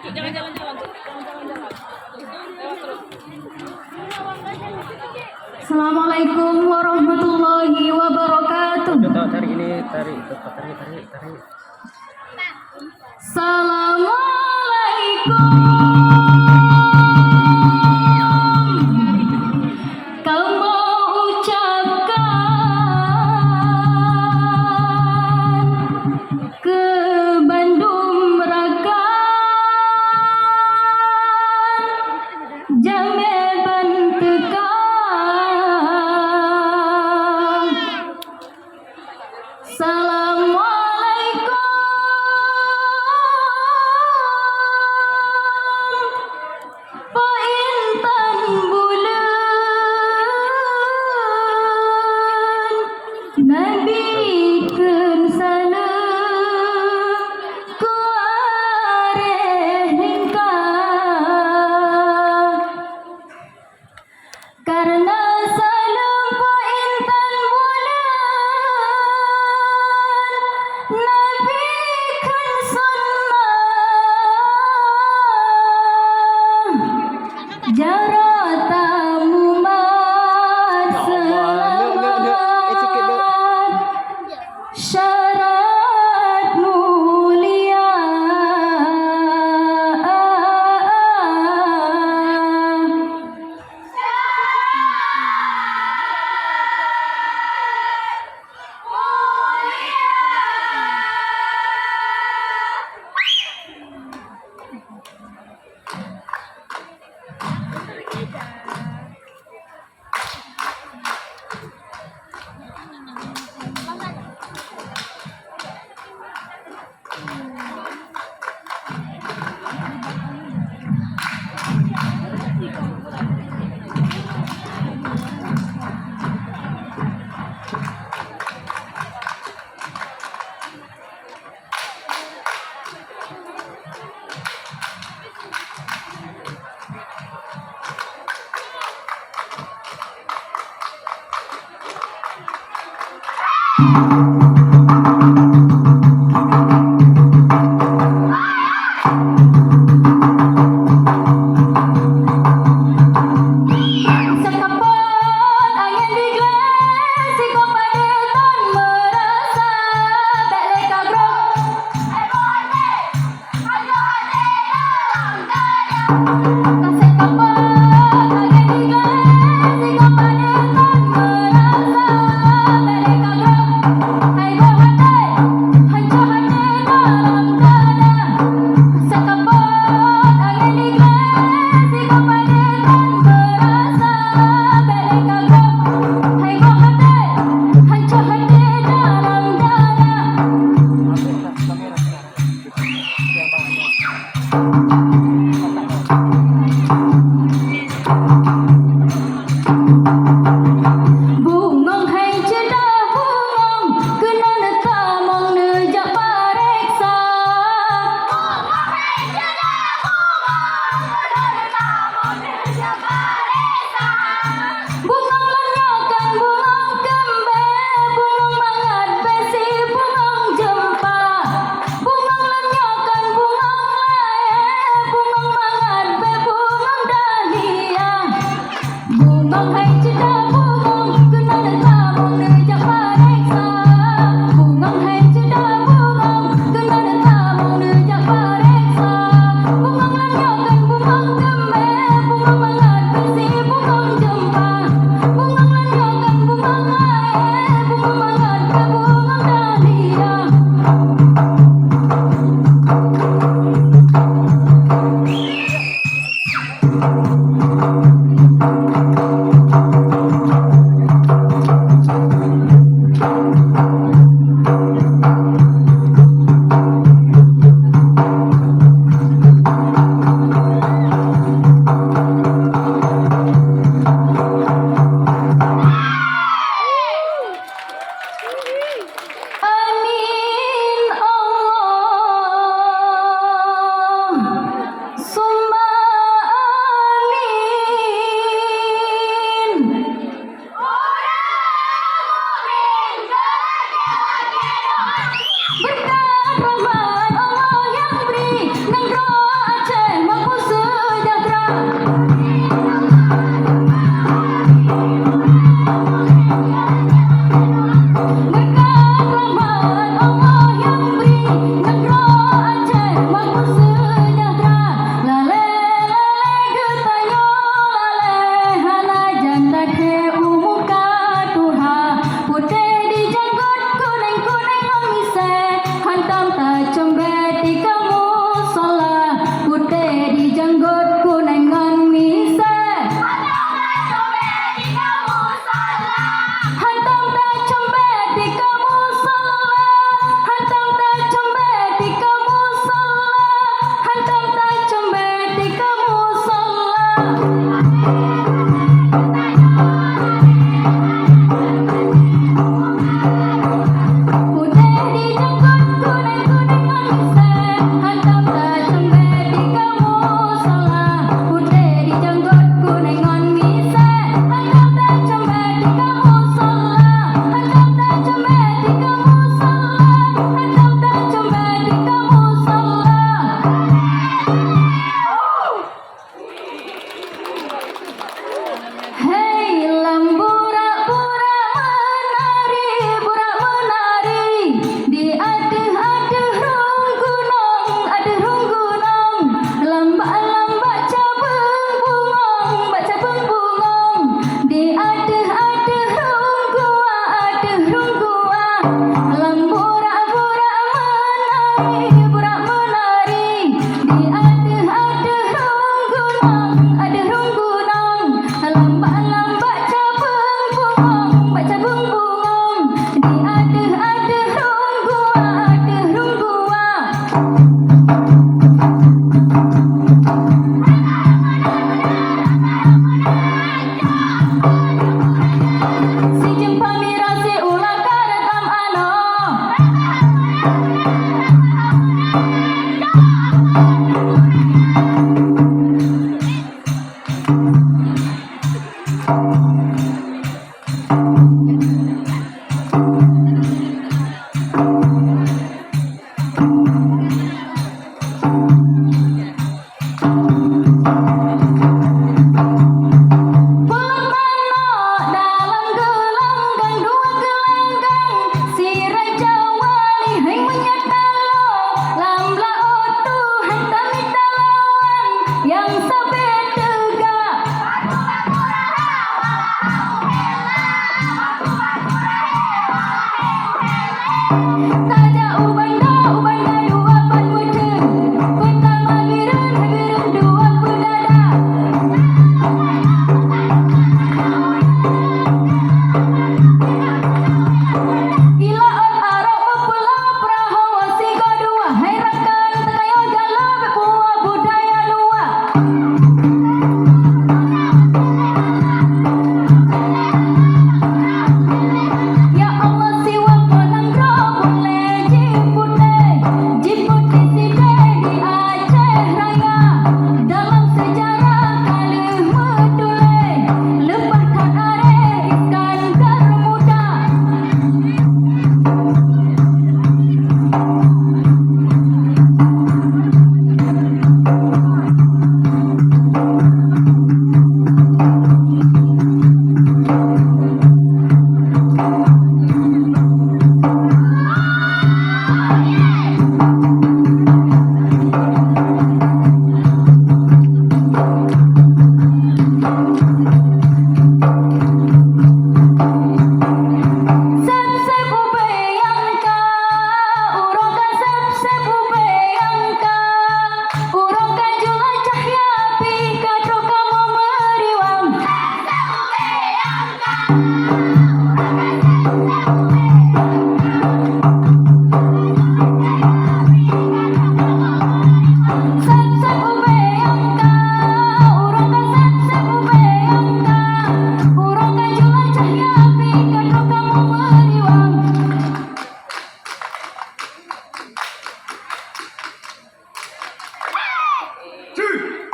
Jangan jalan-jalan, jalan-jalan. Lewat terus. Assalamualaikum warahmatullahi wabarakatuh. Coba tarik ini, tarik. Assalamualaikum. Kau mau ucapkan ke Bandung Raka, Jame Bantekan. Assalamualaikum. Po intan bulan nabikeun salam ku areh ningkah, karena salam po intan bulan nabikeun sunnah, jaratamu mat selamat, syarat mulia. Sekepot angin di gelas, si kepadatan merasa balik kagrok. Sekepot angin di gelas, si kepadatan merasa balik kagrok. Hai bohate, hancur hati dalam dada. Sekepot angin di gelas, si kepadatan merasa balik kagrok. Hai bohate, hancur hati dalam dada. Bungong hai cedah bungong, kena netamong nejak pareksa. Bungong hai cedah bungong, kena netamong nejak pareksa. Bungong menyokan bungong kembe, bungong mangat besi bungong jempa. Bungong menyokan bungong lae,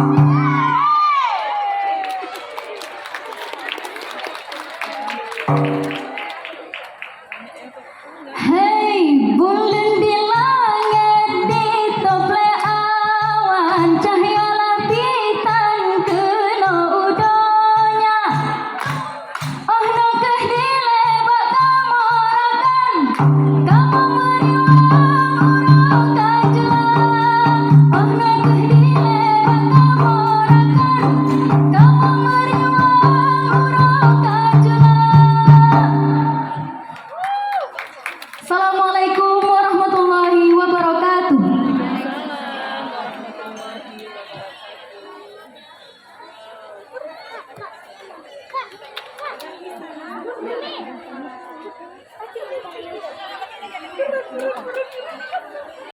Thank you.